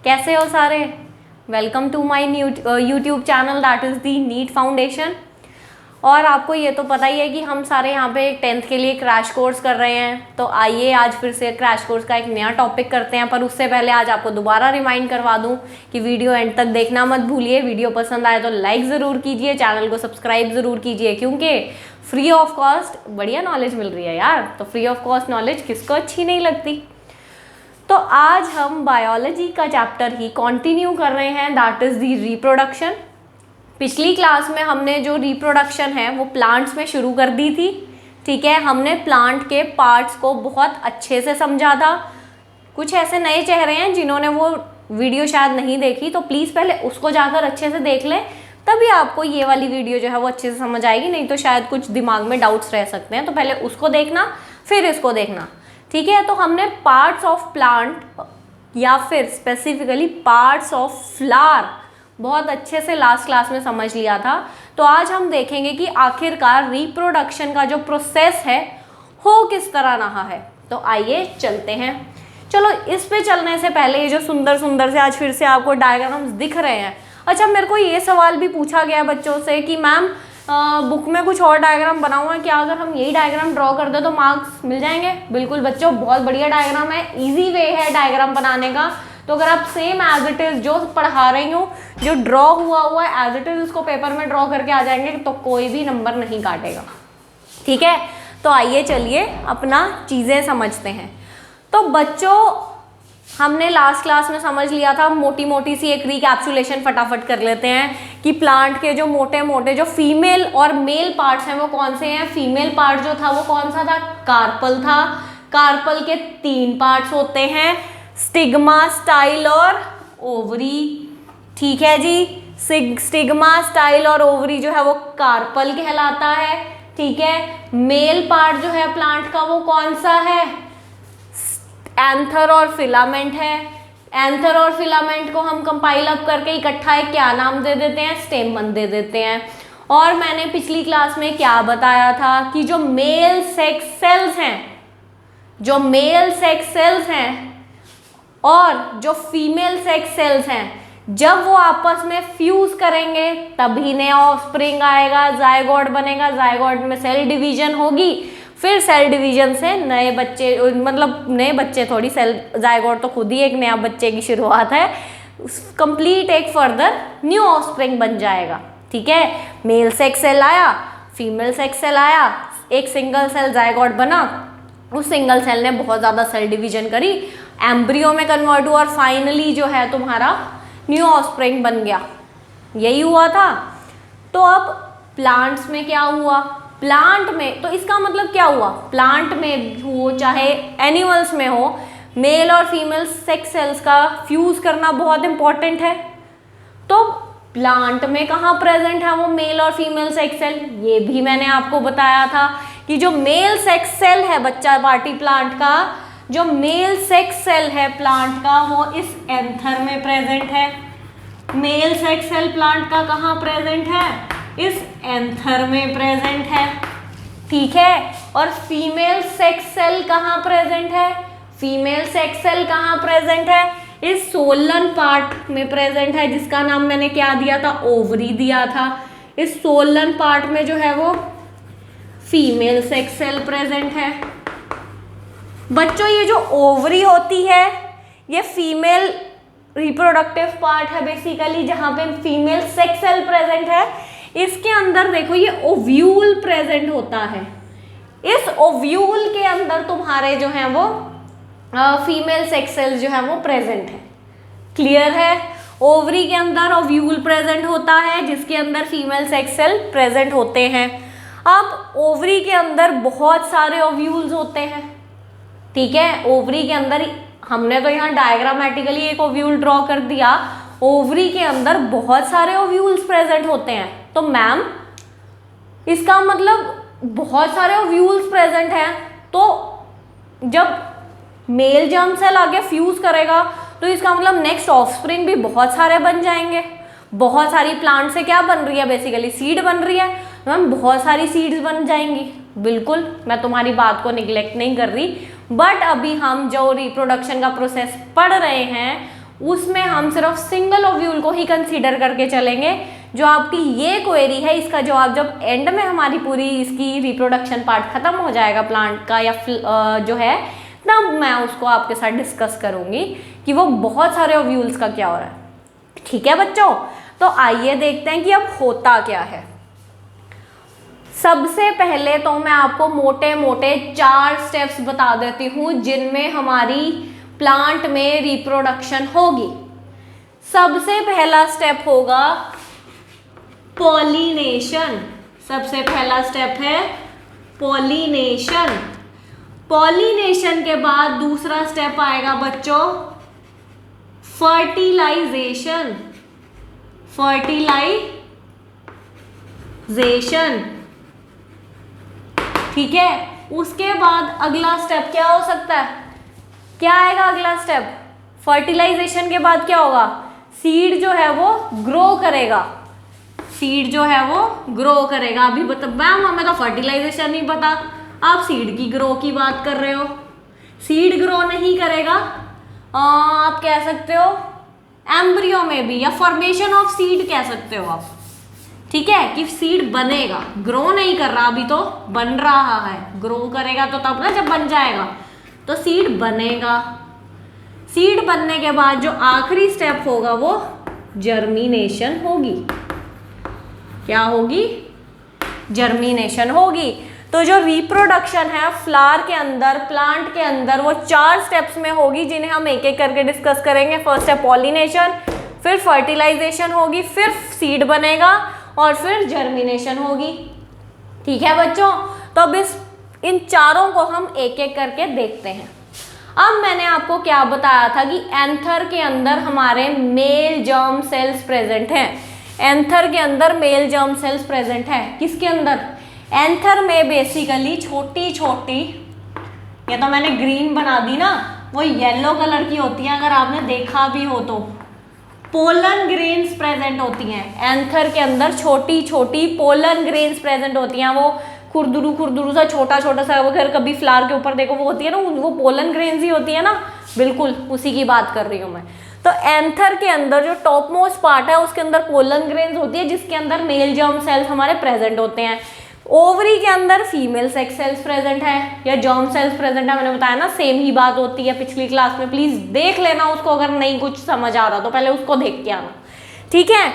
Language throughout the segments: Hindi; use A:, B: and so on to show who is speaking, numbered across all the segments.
A: कैसे हो सारे? Welcome to my YouTube channel that is the NEET foundation. और आपको ये तो पता ही है कि हम सारे यहाँ पे 10th के लिए क्रैश कोर्स कर रहे हैं। तो आइए आज फिर से क्रैश कोर्स का एक नया टॉपिक करते हैं। पर उससे पहले आज आपको दोबारा रिमाइंड करवा दूँ कि वीडियो एंड तक देखना मत भूलिए। वीडियो पसंद आए तो लाइक ज़रूर कीजिए, चैनल को सब्सक्राइब ज़रूर कीजिए, क्योंकि फ्री ऑफ कॉस्ट बढ़िया नॉलेज मिल रही है यार। तो फ्री ऑफ कॉस्ट नॉलेज किसको अच्छी नहीं लगती। तो आज हम बायोलॉजी का चैप्टर ही कंटिन्यू कर रहे हैं, दैट इज़ दी रिप्रोडक्शन। पिछली क्लास में हमने जो रिप्रोडक्शन है वो प्लांट्स में शुरू कर दी थी। ठीक है, हमने प्लांट के पार्ट्स को बहुत अच्छे से समझा था। कुछ ऐसे नए चेहरे हैं जिन्होंने वो वीडियो शायद नहीं देखी, तो प्लीज़ पहले उसको जाकर अच्छे से देख लें, तभी आपको ये वाली वीडियो जो है वो अच्छे से समझ आएगी। नहीं तो शायद कुछ दिमाग में डाउट्स रह सकते हैं। तो पहले उसको देखना फिर इसको देखना। ठीक है, तो हमने पार्ट्स ऑफ प्लांट या फिर स्पेसिफिकली पार्ट्स ऑफ फ्लावर बहुत अच्छे से लास्ट क्लास में समझ लिया था। तो आज हम देखेंगे कि आखिरकार रिप्रोडक्शन का जो प्रोसेस है हो किस तरह रहा है। तो आइए चलते हैं। चलो, इस पे चलने से पहले ये जो सुंदर सुंदर से आज फिर से आपको डायग्राम्स दिख रहे हैं। अच्छा, मेरे को ये सवाल भी पूछा गया बच्चों से कि मैम बुक में कुछ और डायग्राम बना हुआ है, क्या अगर हम यही डायग्राम ड्रॉ कर दे तो मार्क्स मिल जाएंगे? बिल्कुल बच्चों, बहुत बढ़िया डायग्राम है, इजी वे है डायग्राम बनाने का। तो अगर आप सेम एज इट इज़ जो पढ़ा रही हूँ, जो ड्रॉ हुआ है एज इट इज़ उसको पेपर में ड्रॉ करके आ जाएंगे तो कोई भी नंबर नहीं काटेगा। ठीक है, तो आइए चलिए अपना चीज़ें समझते हैं। तो बच्चों, हमने लास्ट क्लास में समझ लिया था, मोटी मोटी सी एक रिकैप्सुलेशन फटाफट कर लेते हैं कि प्लांट के जो मोटे मोटे जो फीमेल और मेल पार्ट्स हैं वो कौन से हैं। फीमेल पार्ट जो था वो कौन सा था? कार्पल था। कार्पल के 3 पार्ट्स होते हैं, स्टिग्मा, स्टाइल और ओवरी। ठीक है जी, स्टिग्मा, स्टाइल और ओवरी जो है वो कार्पल कहलाता है। ठीक है, मेल पार्ट जो है प्लांट का वो कौन सा है? एंथर और फिलामेंट है। एंथर और फिलामेंट को हम कंपाइल अप करके इकट्ठा एक क्या नाम दे देते हैं? स्टेमन दे देते हैं। और मैंने पिछली क्लास में क्या बताया था कि जो मेल सेक्स सेल्स हैं, जो मेल सेक्स सेल्स हैं और जो फीमेल सेक्स सेल्स हैं, जब वो आपस में फ्यूज करेंगे तभी नया ऑफस्प्रिंग आएगा, जायगोट बनेगा। जायगोट में सेल डिवीजन होगी, फिर सेल डिवीजन से नए बच्चे, मतलब नए बच्चे थोड़ी, सेल जायगोट तो खुद ही एक नया बच्चे की शुरुआत है, कंप्लीट एक फर्दर न्यू ऑफस्प्रिंग बन जाएगा। ठीक है, मेल सेक्स सेल आया, फीमेल सेक्स सेल आया, एक सिंगल सेल जायगोट बना, उस सिंगल सेल ने बहुत ज़्यादा सेल डिवीजन करी, एम्ब्रियो में कन्वर्ट हुआ और फाइनली जो है तुम्हारा न्यू ऑफस्प्रिंग बन गया। यही हुआ था। तो अब प्लांट्स में क्या हुआ? प्लांट में तो इसका मतलब क्या हुआ? प्लांट में हो चाहे एनिमल्स में हो, मेल और फीमेल सेक्स सेल्स का फ्यूज करना बहुत इंपॉर्टेंट है। तो प्लांट में कहाँ प्रेजेंट है वो मेल और फीमेल सेक्स सेल? ये भी मैंने आपको बताया था कि जो मेल सेक्स सेल है बच्चा पार्टी प्लांट का, जो मेल सेक्स सेल है प्लांट का वो इस एंथर में प्रेजेंट है। मेल सेक्स सेल प्लांट का कहाँ प्रेजेंट है? इस एंथर में प्रेजेंट है। ठीक है, और फीमेल सेक्स सेल कहाँ प्रेजेंट है? फीमेल सेक्स सेल कहाँ प्रेजेंट है? इस सोलन पार्ट में प्रेजेंट है, जिसका नाम मैंने क्या दिया था? ओवरी दिया था। इस सोलन पार्ट में जो है वो फीमेल सेक्स सेल प्रेजेंट है। बच्चों, ये जो ओवरी होती है ये फीमेल रिप्रोडक्टिव पार्ट है बेसिकली, जहाँ पे फीमेल सेक्स सेल प्रेजेंट है। इसके अंदर देखो ये ओव्यूल प्रेजेंट होता है। इस ओव्यूल के अंदर तुम्हारे जो हैं वो फीमेल सेक्स सेल जो है वो प्रेजेंट है। क्लियर है? ओवरी के अंदर ओव्यूल प्रेजेंट होता है जिसके अंदर फीमेल सेक्स सेल प्रेजेंट होते हैं। अब ओवरी के अंदर बहुत सारे ओव्यूल्स होते हैं। ठीक है, ओवरी के अंदर हमने तो यहाँ डायग्रामेटिकली एक ओव्यूल ड्रॉ कर दिया। ओवरी के अंदर बहुत सारे ओव्यूल्स प्रेजेंट होते हैं। तो मैम इसका मतलब बहुत सारे ओव्यूल्स प्रेजेंट हैं, तो जब मेल जर्म सेल आगे फ्यूज करेगा तो इसका मतलब नेक्स्ट ऑफस्प्रिंग भी बहुत सारे बन जाएंगे। बहुत सारी प्लांट से क्या बन रही है? बेसिकली सीड बन रही है। मैम बहुत सारी सीड्स बन जाएंगी। बिल्कुल, मैं तुम्हारी बात को निगलेक्ट नहीं कर रही, बट अभी हम जो रिप्रोडक्शन का प्रोसेस पढ़ रहे हैं उसमें हम सिर्फ सिंगल ओव्यूल को ही कंसीडर करके चलेंगे। जो आपकी ये क्वेरी है इसका जवाब जब एंड में हमारी पूरी इसकी रिप्रोडक्शन पार्ट खत्म हो जाएगा प्लांट का या जो है, तब मैं उसको आपके साथ डिस्कस करूंगी कि वो बहुत सारे ओव्यूल्स का क्या हो रहा है। ठीक है बच्चों, तो आइए देखते हैं कि अब होता क्या है। सबसे पहले तो मैं आपको मोटे मोटे 4 स्टेप्स बता देती हूँ जिनमें हमारी प्लांट में रिप्रोडक्शन होगी। सबसे पहला स्टेप होगा पॉलिनेशन। सबसे पहला स्टेप है पॉलिनेशन। पॉलिनेशन के बाद दूसरा स्टेप आएगा बच्चों फर्टिलाइजेशन। फर्टिलाइजेशन, ठीक है। उसके बाद अगला स्टेप क्या हो सकता है, क्या आएगा अगला स्टेप? फर्टिलाइजेशन के बाद क्या होगा? सीड जो है वो ग्रो करेगा। सीड जो है वो ग्रो करेगा। अभी बता मैम हमें तो फर्टिलाइजेशन नहीं पता, आप सीड की ग्रो की बात कर रहे हो। सीड ग्रो नहीं करेगा, आप कह सकते हो एम्ब्रियो में भी, या फॉर्मेशन ऑफ सीड कह सकते हो आप। ठीक है, कि सीड बनेगा, ग्रो नहीं कर रहा, अभी तो बन रहा है। ग्रो करेगा तो तब ना जब बन जाएगा, तो सीड बनेगा। सीड बनने के बाद जो आखिरी स्टेप होगा वो जर्मिनेशन होगी। क्या होगी? जर्मिनेशन होगी। तो जो रिप्रोडक्शन है फ्लावर के अंदर, प्लांट के अंदर, वो 4 स्टेप्स में होगी जिन्हें हम एक एक करके डिस्कस करेंगे। फर्स्ट है पॉलिनेशन, फिर फर्टिलाइजेशन होगी, फिर सीड बनेगा और फिर जर्मिनेशन होगी। ठीक है बच्चों, तो अब इन चारों को हम एक एक करके देखते हैं। अब मैंने आपको क्या बताया था कि एंथर के अंदर हमारे मेल जर्म सेल्स प्रेजेंट हैं। एंथर के अंदर मेल जर्म सेल्स प्रेजेंट है। किसके अंदर? एंथर में बेसिकली छोटी छोटी, ये तो मैंने ग्रीन बना दी ना, वो येलो कलर की होती है, अगर आपने देखा भी हो तो पोलन ग्रेन्स प्रेजेंट होती हैं। एंथर के अंदर छोटी छोटी पोलन ग्रेन्स प्रेजेंट होती हैं। वो खुरदुरू सा छोटा छोटा सा, अगर कभी फ्लावर के ऊपर देखो वो होती है ना, वो पोलन ग्रेन्स ही होती है ना, बिल्कुल उसी की बात कर रही हूँ मैं। तो एंथर के अंदर जो टॉप मोस्ट पार्ट है उसके अंदर पोलन ग्रेन्स होती है, जिसके अंदर मेल जर्म सेल्स हमारे प्रेजेंट होते हैं। ओवरी के अंदर फीमेल सेक्स सेल्स प्रेजेंट है या जर्म सेल्स प्रेजेंट है। मैंने बताया ना सेम ही बात होती है पिछली क्लास में, प्लीज देख लेना उसको, अगर नहीं कुछ समझ आ रहा तो पहले उसको देख के आना। ठीक है,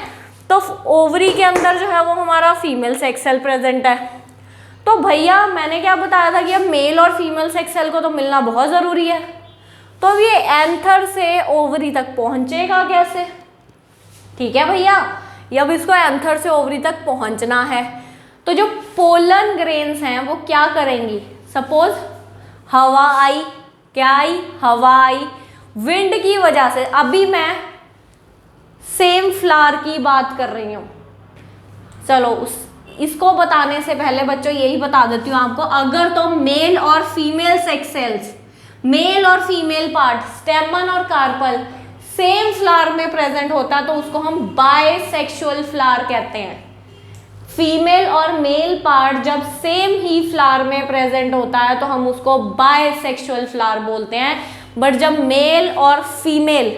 A: तो ओवरी के अंदर जो है वो हमारा फीमेल सेक्स सेल प्रेजेंट है। तो भैया मैंने क्या बताया था कि अब मेल और फीमेल सेक्स सेल को तो मिलना बहुत जरूरी है। तो अब ये एंथर से ओवरी तक पहुंचेगा कैसे? ठीक है भैया, अब इसको एंथर से ओवरी तक पहुंचना है, तो जो पोलन ग्रेन्स हैं वो क्या करेंगी? सपोज हवा आई, क्या आई? हवा आई। विंड की वजह से, अभी मैं सेम फ्लावर की बात कर रही हूँ। चलो इसको बताने से पहले बच्चों यही बता देती हूँ आपको, अगर तो मेल और फीमेल सेक्स सेल्स, मेल और फीमेल पार्ट, स्टेमन और कार्पल सेम फ्लावर में प्रेजेंट होता है तो उसको हम बायसेक्सुअल फ्लावर कहते हैं। फीमेल और मेल पार्ट जब सेम ही फ्लावर में प्रेजेंट होता है तो हम उसको बायसेक्सुअल फ्लावर बोलते हैं। बट जब मेल और फीमेल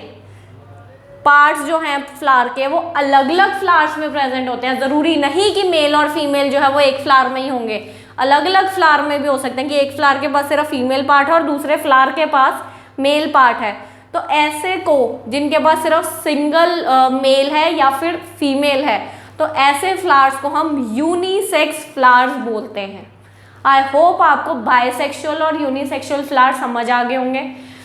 A: पार्ट्स जो हैं फ्लावर के वो अलग अलग फ्लावर्स में प्रेजेंट होते हैं, जरूरी नहीं कि मेल और फीमेल जो है वो एक फ्लावर में ही होंगे, अलग अलग फ्लावर में भी हो सकते हैं कि एक फ्लावर के पास सिर्फ फीमेल पार्ट है और दूसरे फ्लावर के पास मेल पार्ट है। तो ऐसे को जिनके पास सिर्फ सिंगल मेल है या फिर फीमेल है, तो ऐसे फ्लावर्स को हम यूनिसेक्स फ्लावर्स बोलते हैं। आई होप आपको बायसेक्सुअल और यूनिसेक्सुअल फ्लावर समझ आ गए होंगे।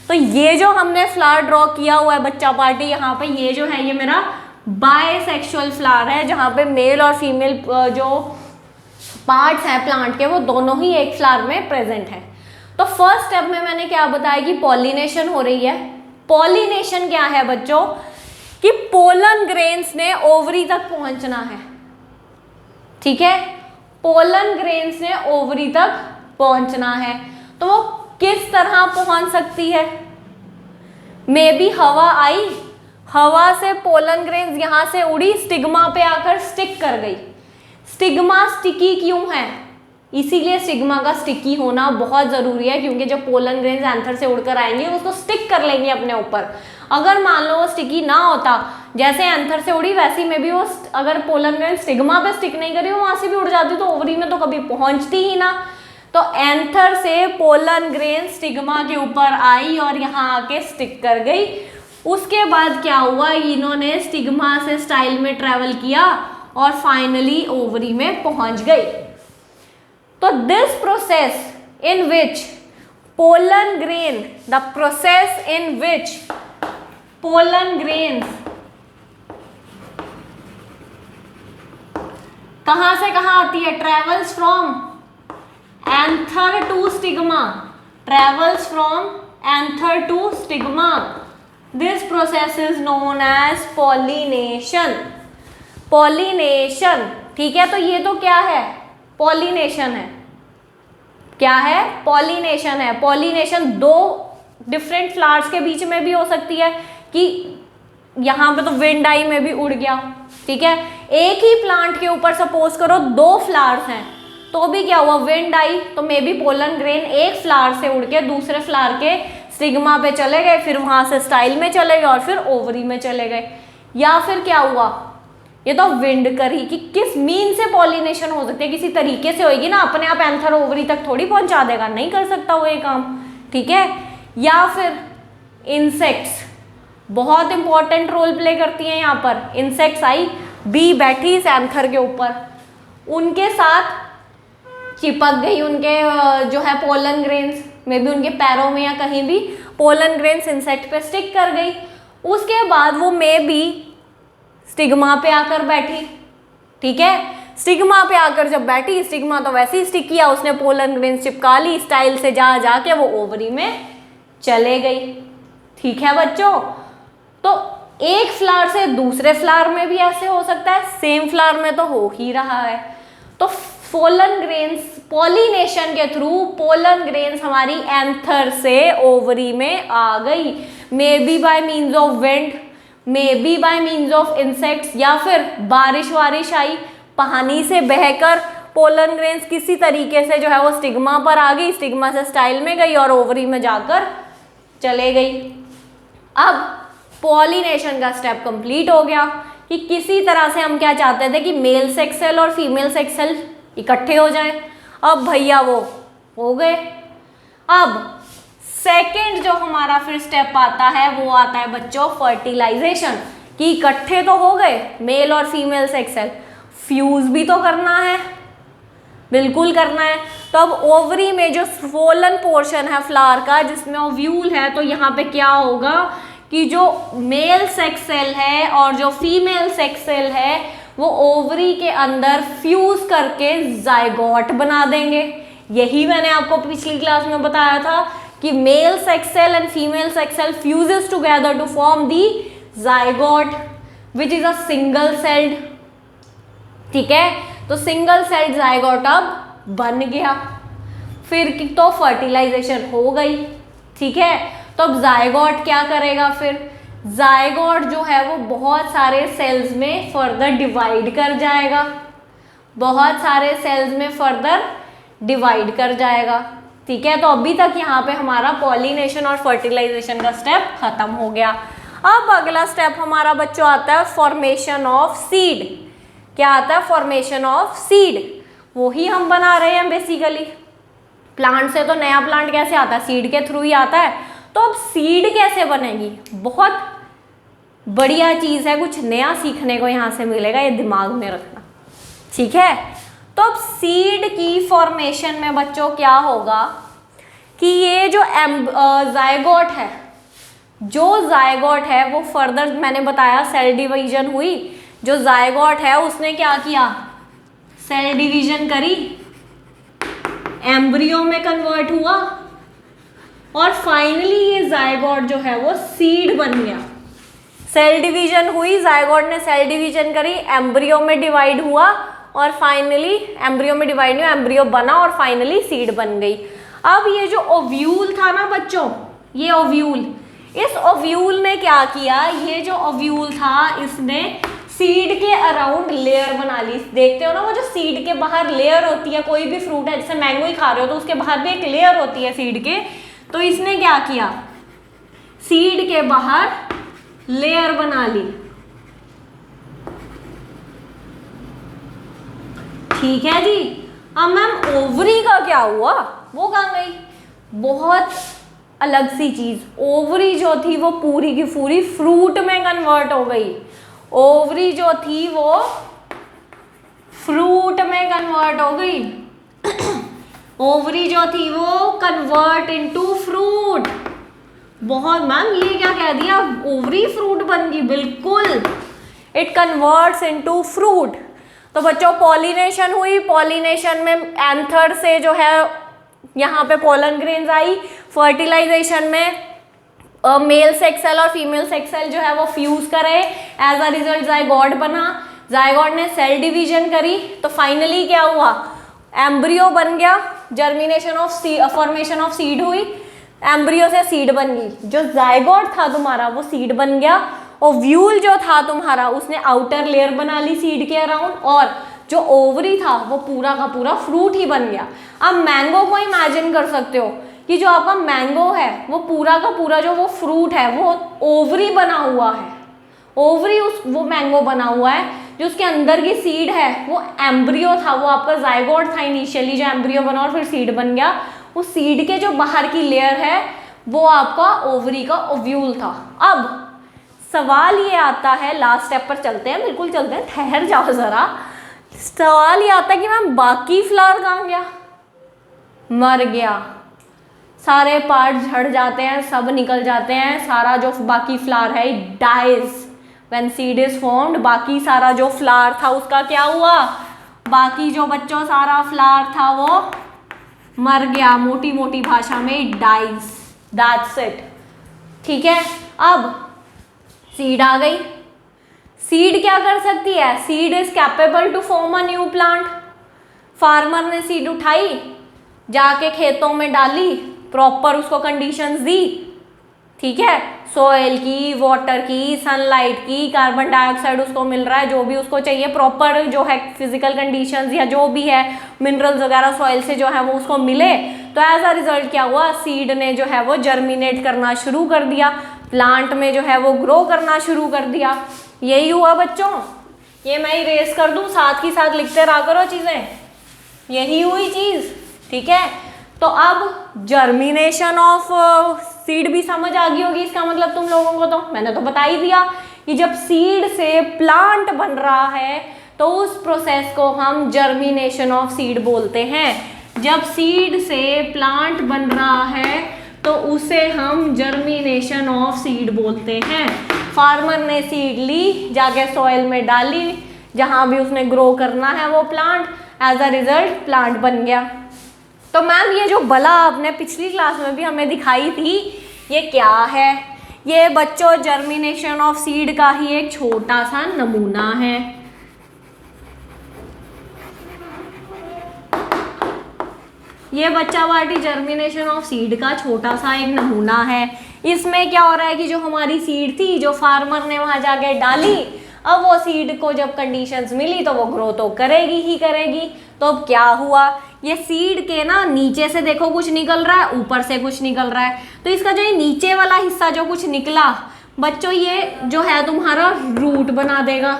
A: तो ये जो हमने फ्लावर ड्रॉ किया हुआ है बच्चा पार्टी, यहाँ पे ये जो है ये मेरा बायसेक्सुअल फ्लावर है, जहाँ पे मेल और फीमेल जो पार्ट्स हैं प्लांट के वो दोनों ही एक फ्लावर में प्रेजेंट हैं। तो फर्स्ट स्टेप में मैंने क्या बताया कि पॉलिनेशन हो रही है। पॉलिनेशन क्या है बच्चों? कि पोलन ग्रेन्स ने ओवरी तक पहुंचना है। ठीक है, पोलन ग्रेन्स ने ओवरी तक पहुंचना है, तो वो किस तरह पहुंच सकती है? मे बी हवा आई, हवा से पोलन ग्रेन्स यहां से उड़ी, स्टिग्मा पे आकर स्टिक कर गई। स्टिग्मा स्टिकी क्यों है? इसीलिए स्टिग्मा का स्टिकी होना बहुत ज़रूरी है, क्योंकि जब पोलन ग्रेन्स एंथर से उड़कर आएंगे उसको स्टिक कर लेंगे अपने ऊपर। अगर मान लो वो स्टिकी ना होता, जैसे एंथर से उड़ी वैसी में भी वो अगर पोलन ग्रेन स्टिग्मा पे स्टिक नहीं करी, वो वहाँ से भी उड़ जाती तो ओवरी में तो कभी पहुँचती ही ना। तो एंथर से पोलन ग्रेन स्टिग्मा के ऊपर आई और यहाँ आके स्टिक कर गई। उसके बाद क्या हुआ, इन्होंने स्टिग्मा से स्टाइल में ट्रेवल किया और फाइनली ओवरी में पहुँच गई। तो this process in which pollen grain, the process in which pollen grains कहां से कहां आती है, travels from anther to stigma, travels from anther to stigma. This process is known as pollination. Pollination, ठीक है। तो ये तो क्या है, पॉलिनेशन है। क्या है, पॉलिनेशन है। पॉलिनेशन दो डिफरेंट फ्लावर्स के बीच में भी हो सकती है, कि यहाँ पे तो विंड आई में भी उड़ गया, ठीक है। एक ही प्लांट के ऊपर सपोज करो दो फ्लावर्स हैं, तो भी क्या हुआ, विंड आई, तो मे बी पोलन ग्रेन एक फ्लावर से उड़ के दूसरे फ्लावर के स्टिग्मा पे चले गए, फिर वहां से स्टाइल में चले गए और फिर ओवरी में चले गए। या फिर क्या हुआ, ये तो विंड करी कि किस मीन से पॉलिनेशन हो सकती है, किसी तरीके से होगी ना, अपने आप एंथर ओवरी तक थोड़ी पहुंचा देगा, नहीं कर सकता वो ये काम, ठीक है। या फिर इंसेक्ट्स बहुत इंपॉर्टेंट रोल प्ले करती हैं यहाँ पर। इंसेक्ट्स आई, बी बैठी इस एंथर के ऊपर, उनके साथ चिपक गई, उनके जो है पोलन ग्रेन्स में भी, उनके पैरों में या कहीं भी पोलन ग्रेन्स इंसेक्ट पे स्टिक कर गई। उसके बाद वो मे बी स्टिग्मा पे आकर बैठी, ठीक है। स्टिग्मा पे आकर जब बैठी, स्टिग्मा तो वैसे ही स्टिक किया, उसने पोलन ग्रेन्स चिपका ली, स्टाइल से जा जाके वो ओवरी में चले गई, ठीक है बच्चों। तो एक फ्लावर से दूसरे फ्लावर में भी ऐसे हो सकता है, सेम फ्लावर में तो हो ही रहा है। तो पोलन ग्रेन्स, पॉलिनेशन के थ्रू पोलन ग्रेन्स हमारी एंथर से ओवरी में आ गई, may be bye means of wind, may be bye means of insects, या फिर बारिश वारिश आई, पानी से बहकर पोलन ग्रेन्स किसी तरीके से जो है वो स्टिग्मा पर आ गई, स्टिग्मा से स्टाइल में गई और ओवरी में जाकर चले गई। अब पॉलिनेशन का स्टेप कंप्लीट हो गया कि किसी तरह से हम क्या चाहते थे कि मेल सेक्स सेल और फीमेल सेक्स सेल इकट्ठे हो जाएं। अब भैया वो हो गए। अब सेकंड जो हमारा फिर स्टेप आता है वो आता है बच्चों फर्टिलाइजेशन, कि इकट्ठे तो हो गए मेल और फीमेल सेक्स सेल, फ्यूज भी तो करना है, बिल्कुल करना है। तो अब ओवरी में जो स्वोलन पोर्शन है फ्लावर का, जिसमें ओव्यूल है, तो यहाँ पे क्या होगा कि जो मेल सेक्स सेल है और जो फीमेल सेक्स सेल है वो ओवरी के अंदर फ्यूज करके जाइगोट बना देंगे। यही मैंने आपको पिछली क्लास में बताया था कि male sex cell and female sex cell fuses together to form the zygote which is a single celled, ठीक है। तो सिंगल सेल्ड जाइगोट अब बन गया, फिर तो फर्टिलाइजेशन हो गई, ठीक है। तो अब जाइगोट क्या करेगा, फिर जाइगोट जो है वो बहुत सारे सेल्स में फर्दर डिवाइड कर जाएगा, बहुत सारे सेल्स में फर्दर डिवाइड कर जाएगा, ठीक है। तो अभी तक यहाँ पे हमारा पॉलिनेशन और फर्टिलाइजेशन का स्टेप खत्म हो गया। अब अगला स्टेप हमारा बच्चों आता है फॉर्मेशन ऑफ सीड। क्या आता है, फॉर्मेशन ऑफ सीड। वही हम बना रहे हैं बेसिकली। प्लांट से तो नया प्लांट कैसे आता है, सीड के थ्रू ही आता है। तो अब सीड कैसे बनेगी, बहुत बढ़िया चीज है, कुछ नया सीखने को यहाँ से मिलेगा, ये दिमाग में रखना, ठीक है। तो अब सीड की फॉर्मेशन में बच्चों क्या होगा कि ये जो जाइगोट है, जो जाइगोट है वो फर्दर मैंने बताया सेल डिवीजन हुई, जो जाइगोट है उसने क्या किया, सेल डिवीजन करी, एम्ब्रियो में कन्वर्ट हुआ और फाइनली ये जाइगोट जो है वो सीड बन गया। सेल डिवीजन हुई, जाइगोट ने सेल डिवीजन करी, एम्ब्रियो में डिवाइड हुआ और फाइनली एम्ब्रियो में डिवाइड हुआ, एम्ब्रियो बना और फाइनली सीड बन गई। अब ये जो ओव्यूल था ना बच्चों, ये ओव्यूल, इस ओव्यूल ने क्या किया, ये जो ओव्यूल था इसने सीड के अराउंड लेयर बना ली। देखते हो ना वो जो सीड के बाहर लेयर होती है, कोई भी फ्रूट है, जैसे मैंगो ही खा रहे हो तो उसके बाहर भी एक लेयर होती है सीड के, तो इसने क्या किया, सीड के बाहर लेयर बना ली। ठीक है जी। अब मैम ओवरी का क्या हुआ, वो कहाँ गई, बहुत अलग सी चीज। ओवरी जो थी वो पूरी की पूरी फ्रूट में कन्वर्ट हो गई। ओवरी जो थी वो फ्रूट में कन्वर्ट हो गई। ओवरी जो थी वो कन्वर्ट इनटू फ्रूट। बहुत मैम ये क्या कह दिया, ओवरी फ्रूट बन गई, बिल्कुल, इट कन्वर्ट्स इनटू फ्रूट। तो बच्चों पॉलिनेशन हुई, पॉलिनेशन में एंथर से जो है यहाँ पे पोलन ग्रेन्स आई, फर्टिलाइजेशन में मेल सेक्स सेल और फीमेल सेक्स सेल जो है वो फ्यूज करे, एज अ रिजल्ट जायगोट बना, जायगोट ने सेल डिवीजन करी, तो फाइनली क्या हुआ, एम्ब्रियो बन गया, germination of formation of seed हुई, एम्ब्रियो से सीड बन गई, जो जायगोट था तुम्हारा वो सीड बन गया, ओव्यूल जो था तुम्हारा उसने आउटर लेयर बना ली सीड के अराउंड, और जो ओवरी था वो पूरा का पूरा फ्रूट ही बन गया। अब मैंगो को इमेजिन कर सकते हो कि जो आपका मैंगो है वो पूरा का पूरा जो वो फ्रूट है वो ओवरी बना हुआ है, ओवरी उस वो मैंगो बना हुआ है, जो उसके अंदर की सीड है वो एम्ब्रियो था, वो आपका जायगोट था इनिशियली, जो एम्ब्रियो बना और फिर सीड बन गया। उस सीड के जो बाहर की लेयर है वो आपका ओवरी का ओव्यूल था। अब सवाल ये आता है, लास्ट स्टेप पर चलते हैं, बिल्कुल चलते हैं, ठहर जाओ जरा। सवाल ये आता है कि मैम बाकी फ्लावर कहाँ गया, मर गया, सारे पार्ट झड़ जाते हैं, सब निकल जाते हैं, सारा जो बाकी फ्लावर है dies when seed is formed. बाकी सारा जो फ्लावर था उसका क्या हुआ, बाकी जो बच्चों सारा फ्लावर था वो मर गया, मोटी मोटी भाषा में डाइज, दैट्स इट। ठीक है, अब सीड आ गई। सीड क्या कर सकती है, seed is capable to form a new plant. Farmer ने सीड उठाई, जाके खेतों में डाली, प्रॉपर उसको कंडीशंस दी, ठीक है, सोयल की, वाटर की, सनलाइट की, कार्बन डाइऑक्साइड उसको मिल रहा है, जो भी उसको चाहिए, प्रॉपर जो है फिजिकल कंडीशंस या जो भी है मिनरल्स वगैरह सॉइल से जो है वो उसको मिले, तो एज अ रिजल्ट क्या हुआ, सीड ने जो है वो जर्मिनेट करना शुरू कर दिया, प्लांट में जो है वो ग्रो करना शुरू कर दिया। यही हुआ बच्चों, ये मैं इरेज कर दूं, साथ ही साथ लिखते रहा करो चीजें, यही हुई चीज। ठीक है, तो अब जर्मिनेशन ऑफ सीड भी समझ आ गई होगी, इसका मतलब तुम लोगों को, तो मैंने तो बता ही दिया कि जब सीड से प्लांट बन रहा है तो उस प्रोसेस को हम जर्मिनेशन ऑफ सीड बोलते हैं। जब सीड से प्लांट बन रहा है तो उसे हम जर्मिनेशन ऑफ सीड बोलते हैं। फार्मर ने सीड ली, जाके सॉइल में डाली, जहां भी उसने ग्रो करना है वो plant, as a result plant बन गया। तो मैम ये जो बला आपने पिछली क्लास में भी हमें दिखाई थी, ये क्या है, ये बच्चों जर्मिनेशन ऑफ सीड का ही एक छोटा सा नमूना है। ये बच्चा पार्टी जर्मिनेशन ऑफ सीड का छोटा सा एक नमूना है। इसमें क्या हो रहा है कि जो हमारी सीड थी, जो फार्मर ने वहां जाके डाली, अब वो सीड को जब कंडीशंस मिली तो वो ग्रो तो करेगी ही करेगी। तो अब क्या हुआ, ये सीड के ना नीचे से देखो कुछ निकल रहा है, ऊपर से कुछ निकल रहा है, तो इसका जो ये नीचे वाला हिस्सा जो कुछ निकला बच्चों, ये जो है तुम्हारा रूट बना देगा।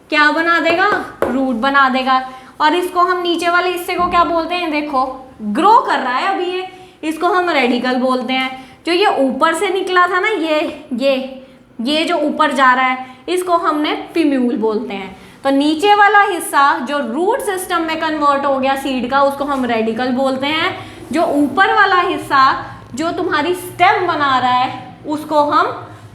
A: क्या बना देगा, रूट बना देगा। और इसको हम नीचे वाले हिस्से को क्या बोलते हैं, देखो ग्रो कर रहा है अभी इसको हम रेडिकल बोलते हैं। जो ये ऊपर से निकला था ना, ये जो ऊपर जा रहा है, इसको हमने पिम्यूल बोलते हैं। तो नीचे वाला हिस्सा जो रूट सिस्टम में कन्वर्ट हो गया सीड का, उसको हम रेडिकल बोलते हैं। जो ऊपर वाला हिस्सा जो तुम्हारी स्टेम बना रहा है, उसको हम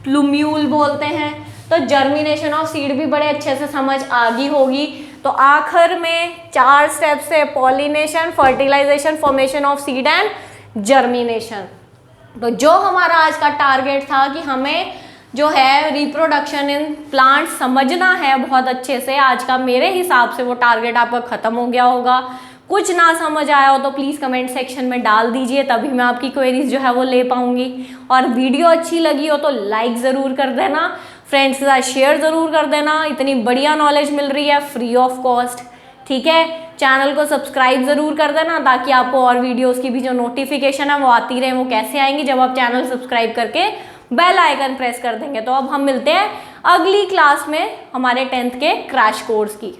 A: प्लूम्यूल बोलते हैं। तो जर्मिनेशन ऑफ सीड भी बड़े अच्छे से समझ आ गई होगी। तो आखिर में 4 स्टेप से pollination, fertilisation, formation of seed and germination. तो जो हमारा आज का टारगेट था कि हमें जो है रिप्रोडक्शन इन प्लांट समझना है बहुत अच्छे से, आज का मेरे हिसाब से वो टारगेट आपका खत्म हो गया होगा। कुछ ना समझ आया हो तो प्लीज़ कमेंट सेक्शन में डाल दीजिए, तभी मैं आपकी क्वेरीज जो है वो ले पाऊंगी। और वीडियो अच्छी लगी हो तो लाइक ज़रूर कर देना। फ्रेंड्स के साथ शेयर ज़रूर कर देना, इतनी बढ़िया नॉलेज मिल रही है फ्री ऑफ कॉस्ट। ठीक है, चैनल को सब्सक्राइब ज़रूर कर देना ताकि आपको और वीडियोस की भी जो नोटिफिकेशन है वो आती रहे। वो कैसे आएंगी, जब आप चैनल सब्सक्राइब करके बेल आइकन प्रेस कर देंगे। तो अब हम मिलते हैं अगली क्लास में हमारे 10th के क्रैश कोर्स की।